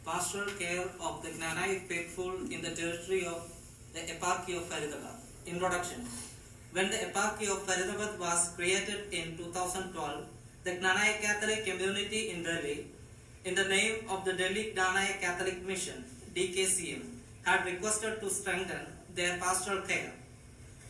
pastoral care of the Gnanai faithful in the territory of the Eparchy of Faridabad. Introduction. When the Eparchy of Faridabad was created in 2012, the Gnanai Catholic community in Delhi, in the name of the Delhi Gnanai Catholic Mission (DKCM), had requested to strengthen their pastoral care.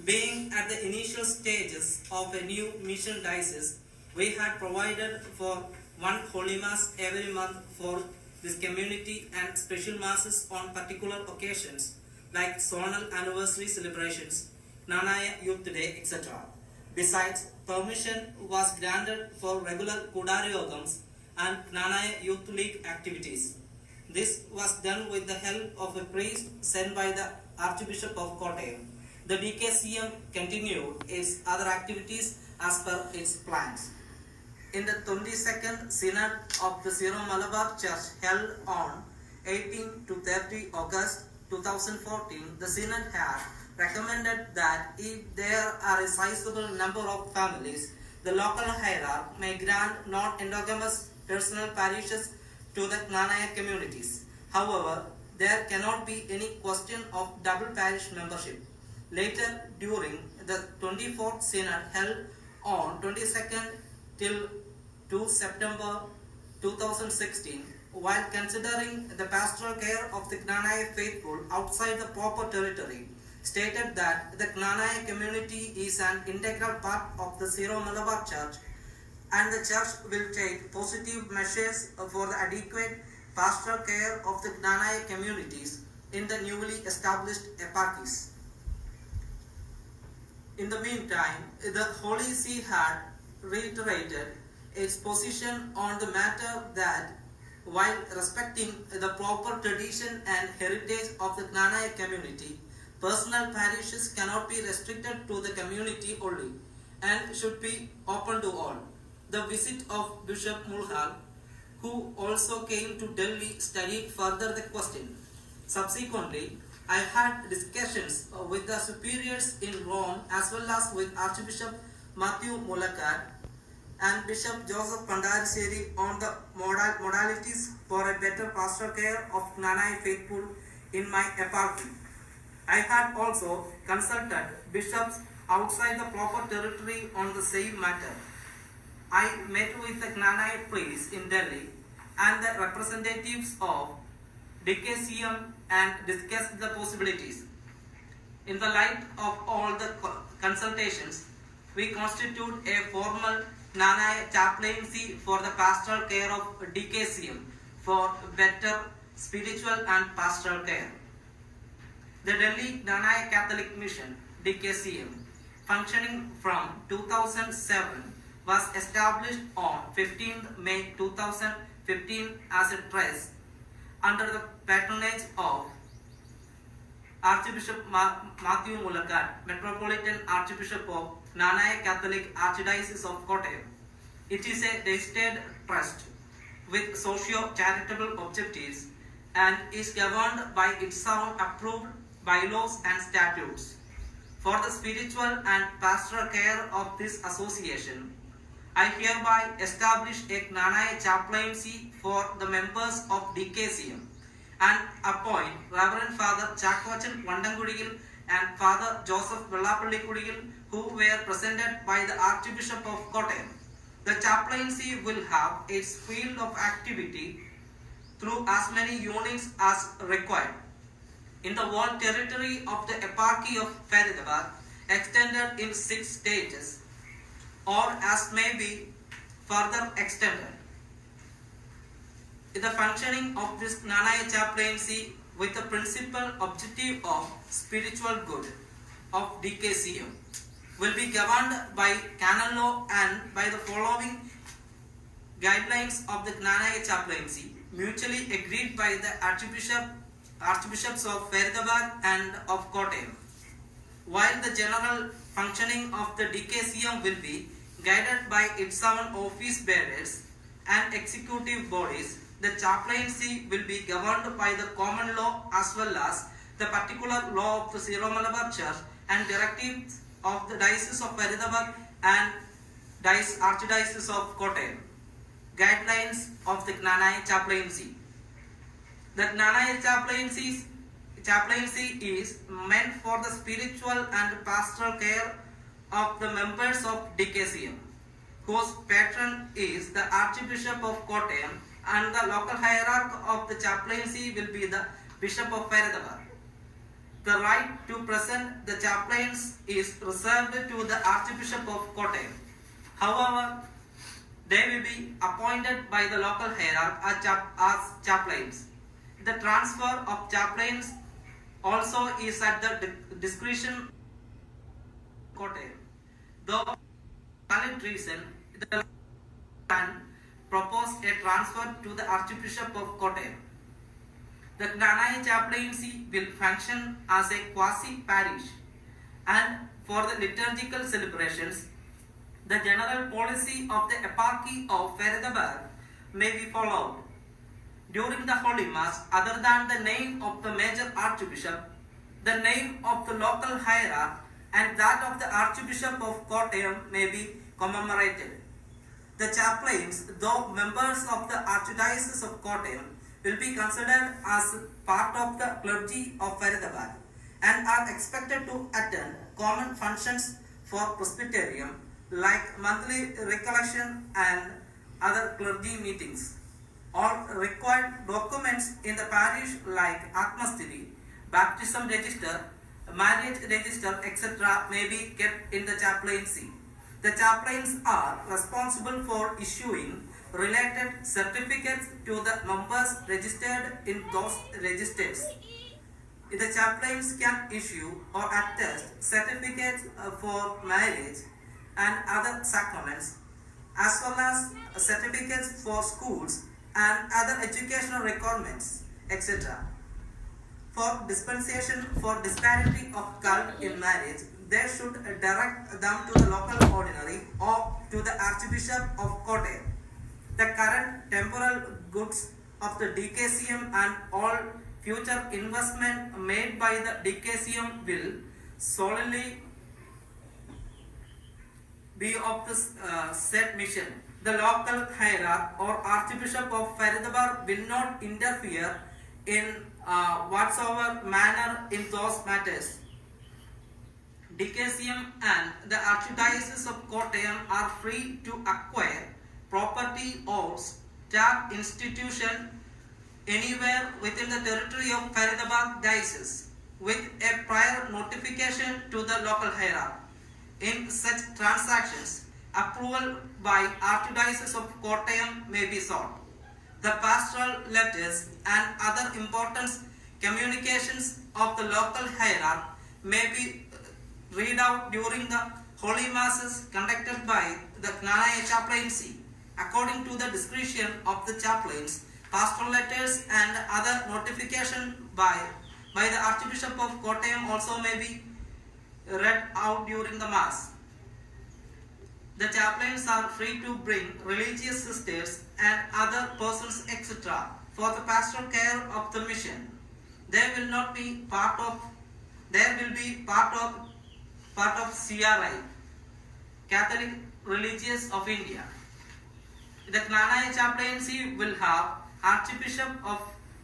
Being at the initial stages of a new mission diocese, we had provided for one Holy Mass every month for this community and special masses on particular occasions like zonal anniversary celebrations, Gnanaya Youth Day, etc. Besides, permission was granted for regular Kudariyogams and Gnanaya Youth League activities. This was done with the help of a priest sent by the Archbishop of Kottayam. The DKCM continued its other activities as per its plans. In the 22nd Synod of the Syro Malabar Church held on 18 to 30 August 2014, the Synod had recommended that if there are a sizable number of families, the local hierarchy may grant non-endogamous personal parishes to the Gnanaya communities. However, there cannot be any question of double parish membership. Later, during the 24th Synod held on 22nd till 2 September 2016, while considering the pastoral care of the Gnanaya faithful outside the proper territory, stated that the Gnanaya community is an integral part of the Syro Malabar Church and the Church will take positive measures for the adequate pastoral care of the Gnanaya communities in the newly established eparchies. In the meantime, the Holy See had reiterated its position on the matter that while respecting the proper tradition and heritage of the Gnanaya community, personal parishes cannot be restricted to the community only and should be open to all. The visit of Bishop Mulhal, who also came to Delhi, studied further the question. Subsequently, I had discussions with the superiors in Rome as well as with Archbishop Matthew Mulakad and Bishop Joseph Pandariseri on the modalities for a better pastoral care of Gnanaya faithful in my eparchy. I had also consulted bishops outside the proper territory on the same matter. I met with the Gnanaya priests in Delhi and the representatives of DKCM and discussed the possibilities. In the light of all the consultations, we constitute a formal Gnanaya chaplaincy for the pastoral care of DKCM for better spiritual and pastoral care. The Delhi Gnanaya Catholic Mission (DKCM), functioning from 2007, was established on 15th May 2015 as a trust under the patronage of Archbishop Matthew Mulakad, Metropolitan Archbishop of Gnanaya Catholic Archdiocese of Kottayam. It is a registered trust with socio-charitable objectives and is governed by its own approved bylaws and statutes. For the spiritual and pastoral care of this association, I hereby establish a Gnanaya chaplaincy for the members of DKCM and appoint Reverend Father Chakvachan Vandangudiyil and Father Joseph Vellapallikudiyil, who were presented by the Archbishop of Kottayam. The chaplaincy will have its field of activity through as many units as required in the whole territory of the eparchy of Faridabad, extended in 6 stages, or as may be further extended. The functioning of this Gnanaya chaplaincy with the principal objective of spiritual good of DKCM will be governed by canon law and by the following guidelines of the Gnanaya chaplaincy, mutually agreed by the Archbishops of Faridabad and of Kottayam. While the general functioning of the DKCM will be guided by its own office bearers and executive bodies, the chaplaincy will be governed by the common law as well as the particular law of the Syro Malabar Church and directives of the Diocese of Faridabad and Archdiocese of Kottayam. Guidelines of the Gnanaya chaplaincy. The Gnanaya chaplaincy is meant for the spiritual and pastoral care of the members of DKCM, whose patron is the Archbishop of Kottayam, and the local hierarch of the chaplaincy will be the Bishop of Faridabad. The right to present the chaplains is reserved to the Archbishop of Kottayam. However, they will be appointed by the local hierarch as chaplains. The transfer of chaplains also is at the discretion of Kottayam. Though valid reason, the plan proposed a transfer to the Archbishop of Kottayam. The Gnanaya chaplaincy will function as a quasi-parish, and for the liturgical celebrations, the general policy of the Eparchy of Faridabad may be followed. During the Holy Mass, other than the name of the major Archbishop, the name of the local hierarch and that of the Archbishop of Kottayam may be commemorated. The chaplains, though members of the Archdiocese of Kottayam, will be considered as part of the clergy of Faridabad and are expected to attend common functions for Presbyterium like monthly recollection and other clergy meetings. All required documents in the parish like Atmasthiti, baptism register, marriage register, etc. may be kept in the chaplaincy. The chaplains are responsible for issuing related certificates to the members registered in those registers. The chaplains can issue or attest certificates for marriage and other sacraments, as well as certificates for schools and other educational requirements, etc. For dispensation for disparity of cult in marriage, they should direct them to the local ordinary or to the Archbishop of Kottayam. The current temporal goods of the DKCM and all future investment made by the DKCM will solely be of this said mission. The local hierarch or Archbishop of Faridabad will not interfere in whatsoever manner in those matters. DKCM and the Archdiocese of Kottayam are free to acquire property or start institution anywhere within the territory of Faridabad Diocese with a prior notification to the local hierarch. In such transactions, approval by Archdiocese of Kottayam may be sought. The pastoral letters and other important communications of the local hierarch may be read out during the holy masses conducted by the Gnanaya chaplaincy. According to the discretion of the chaplains, pastoral letters and other notification by the Archbishop of Kottayam also may be read out during the mass. The chaplains are free to bring religious sisters and other persons, etc. for the pastoral care of the mission. There will be part of CRI, Catholic Religious of India. The Gnanaya chaplaincy will have Archbishop of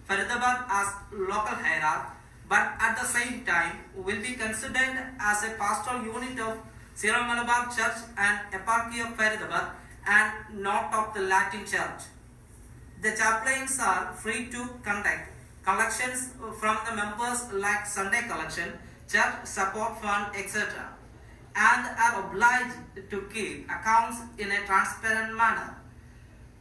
Faridabad as local hierarch, but at the same time will be considered as a pastoral unit of Syro-Malabar Church and Eparchy of Faridabad and not of the Latin Church. The chaplains are free to conduct collections from the members like Sunday collection, church support fund, etc. and are obliged to keep accounts in a transparent manner.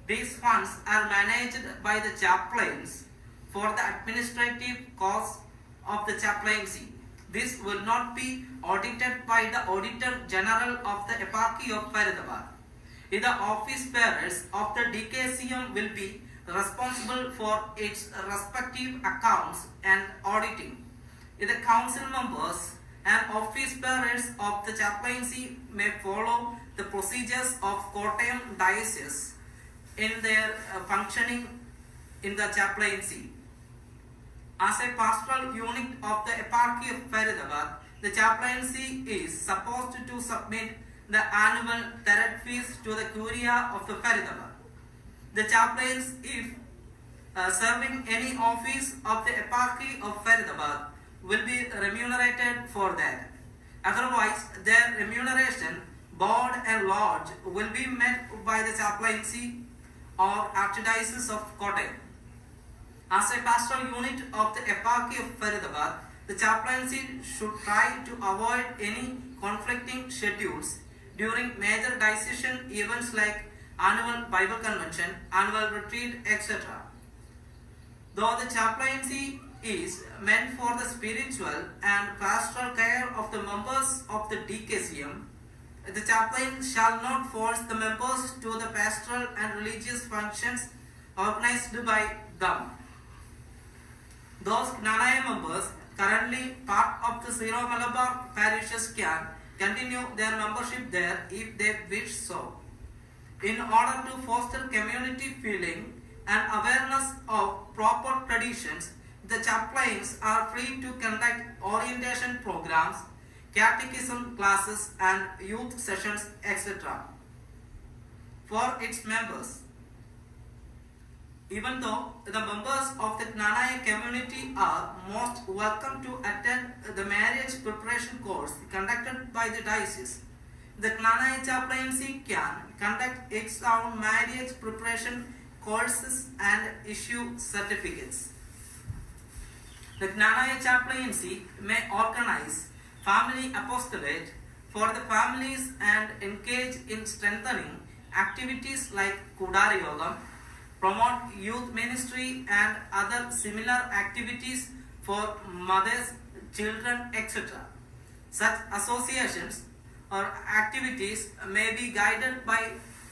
These funds are managed by the chaplains for the administrative costs of the chaplaincy. This will not be audited by the Auditor General of the Eparchy of Faridabad. The office bearers of the DKCM will be responsible for its respective accounts and auditing. The council members and office bearers of the chaplaincy may follow the procedures of Kottayam Diocese in their functioning in the chaplaincy. As a pastoral unit of the Eparchy of Faridabad, the chaplaincy is supposed to submit the annual terret fees to the Curia of the Faridabad. The chaplains, if serving any office of the Eparchy of Faridabad will be remunerated for that. Otherwise, their remuneration, board and lodge will be met by the chaplaincy or archdiocese of Kottayam. As a pastoral unit of the Eparchy of Faridabad, the chaplaincy should try to avoid any conflicting schedules during major diocesan events like annual Bible convention, annual retreat, etc. Though the chaplaincy is meant for the spiritual and pastoral care of the members of the DKCM, the chaplain shall not force the members to the pastoral and religious functions organized by them. Those Knanaya members currently part of the Syro Malabar parishes can continue their membership there if they wish so. In order to foster community feeling and awareness of proper traditions, the chaplains are free to conduct orientation programs, catechism classes and youth sessions, etc. for its members. Even though the members of the Knanaya community are most welcome to attend the marriage preparation course conducted by the diocese, the Knanaya chaplaincy can conduct its own marriage preparation courses and issue certificates. The Knanaya chaplaincy may organize family apostolate for the families and engage in strengthening activities like Kudari Yogam, promote youth ministry and other similar activities for mothers, children, etc. Such associations or activities may be guided by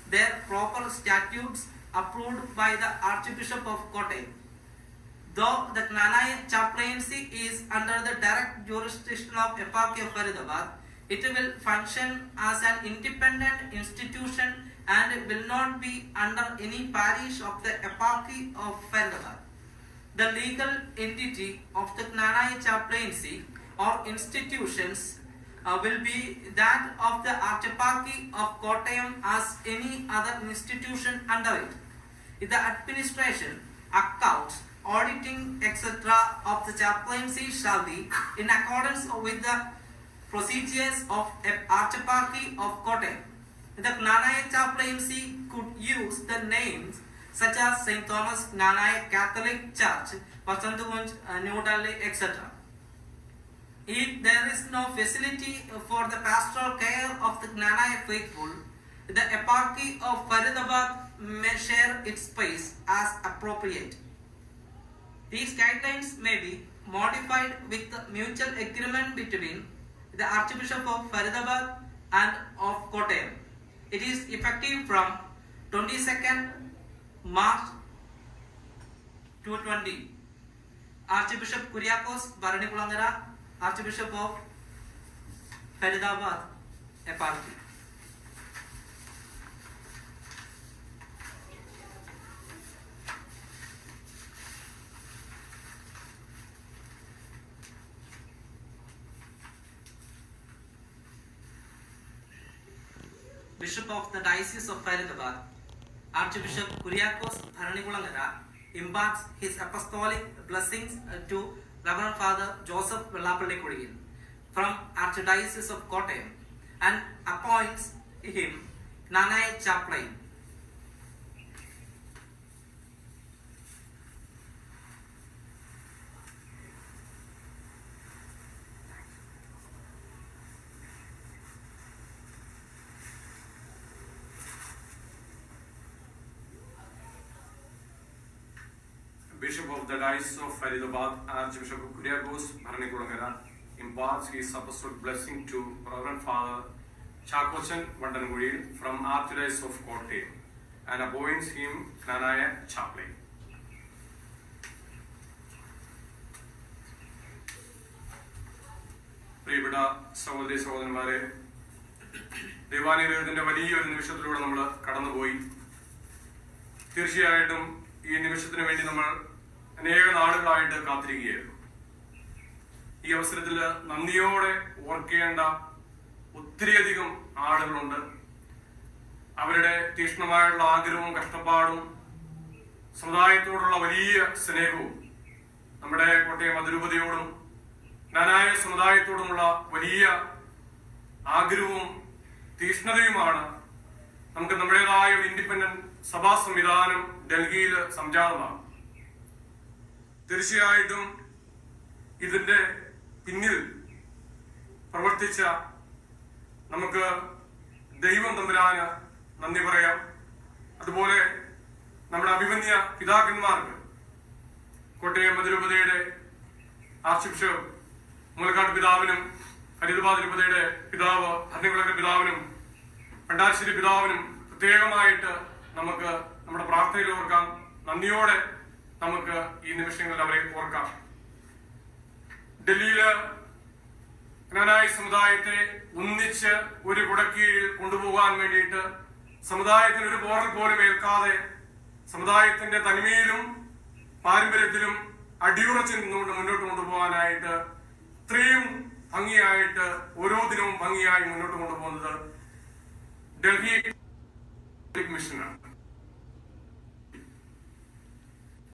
their proper statutes approved by the Archbishop of Kottayam. Though the Knanaya chaplaincy is under the direct jurisdiction of Eparchy of Faridabad, it will function as an independent institution and will not be under any parish of the Eparchy of Faridabad. The legal entity of the Knanaya chaplaincy or institutions will be that of the Archeparchy of Kottayam as any other institution under it. The administration, accounts, auditing, etc. of the chaplaincy shall be in accordance with the procedures of Archeparchy of Kottayam. The Knanaya chaplaincy could use the names such as St. Thomas Knanaya Catholic Church, Vasandugunj, New Delhi, etc. If there is no facility for the pastoral care of the Knanaya faithful, the Eparchy of Faridabad may share its space as appropriate. These guidelines may be modified with the mutual agreement between the Archbishop of Faridabad and of Kottayam. It is effective from 22nd March 2020. Archbishop Kuriakos Bharanikulamangara, Archbishop of Faridabad, Eparchy. Bishop of the Diocese of Faridabad, Archbishop Kuriakos Bharanikulamangara imparts his apostolic blessings to Reverend Father Joseph Vellapalli Kuriyin from Archdiocese of Kottayam and appoints him Knanaya chaplain. Bishop of the Diocese of Faridabad, Archbishop Kuriakos Bharanikulamangara imparts his apostolic blessing to Reverend Father Chakochan Vandanaguril from Archdiocese of Kottayam and appoints him Knanaya chaplain. പ്രിയപ്പെട്ട സഹോദരി സഹോദരന്മാരെ, ദൈവാനുഗ്രഹത്തിന്റെ വലിയൊരു നിമിഷത്തിലൂടെ നമ്മൾ കടന്നുപോയി. തീർച്ചയായിട്ടും ഈ നിമിഷത്തിന് വേണ്ടി നമ്മൾ അനേക നാളുകളായിട്ട് കാത്തിരിക്കുകയായിരുന്നു. ഈ അവസരത്തിൽ നന്ദിയോടെ ഓർക്കേണ്ട ഒത്തിരിയധികം ആളുകളുണ്ട്. അവരുടെ തീക്ഷ്ണമായുള്ള ആഗ്രഹവും കഷ്ടപ്പാടും സമുദായത്തോടുള്ള വലിയ സ്നേഹവും നമ്മുടെ കോട്ടയം അതിരൂപതയോടും ജ്ഞാനായ സമുദായത്തോടുമുള്ള വലിയ ആഗ്രഹവും തീഷ്ണതയുമാണ് നമുക്ക് നമ്മുടേതായ ഒരു ഇൻഡിപെൻഡന്റ് സഭാ സംവിധാനം ഡൽഹിയിൽ സംജാതമാണ്. തീർച്ചയായിട്ടും ഇതിന്റെ പിന്നിൽ പ്രവർത്തിച്ച നമുക്ക് ദൈവം തമ്പുരാന് നന്ദി പറയാം. അതുപോലെ നമ്മുടെ അഭിമന്യ പിതാക്കന്മാർക്ക് കോട്ടയം അതിരൂപതയുടെ ആർച്ച് ബിഷപ്പ് മൂലക്കാട് പിതാവിനും ഫരീദാബാദ് രൂപതയുടെ പിതാവ് ഭരണിക്കുളങ്ങര പിതാവിനും പണ്ടാശ്ശേരി പിതാവിനും പ്രത്യേകമായിട്ട് നമുക്ക് നമ്മുടെ പ്രാർത്ഥനയിൽ ഓർക്കാം. നന്ദിയോടെ നമുക്ക് ഈ നിമിഷങ്ങളിൽ അവരെ ഓർക്കാം. ഡൽഹിയില് ജ്ഞാനായ സമുദായത്തെ ഒന്നിച്ച് ഒരു കുടക്കീഴിൽ കൊണ്ടുപോകാൻ വേണ്ടിയിട്ട് സമുദായത്തിന് ഒരു പോറൽ പോലും ഏൽക്കാതെ സമുദായത്തിന്റെ തനിമയിലും പാരമ്പര്യത്തിലും അടിയുറച്ചു നിന്നുകൊണ്ട് മുന്നോട്ട് കൊണ്ടുപോകാനായിട്ട് ഇത്രയും ഭംഗിയായിട്ട് ഓരോ ദിനവും ഭംഗിയായി മുന്നോട്ട് കൊണ്ടുപോകുന്നത് ഡൽഹി മിഷനാണ്.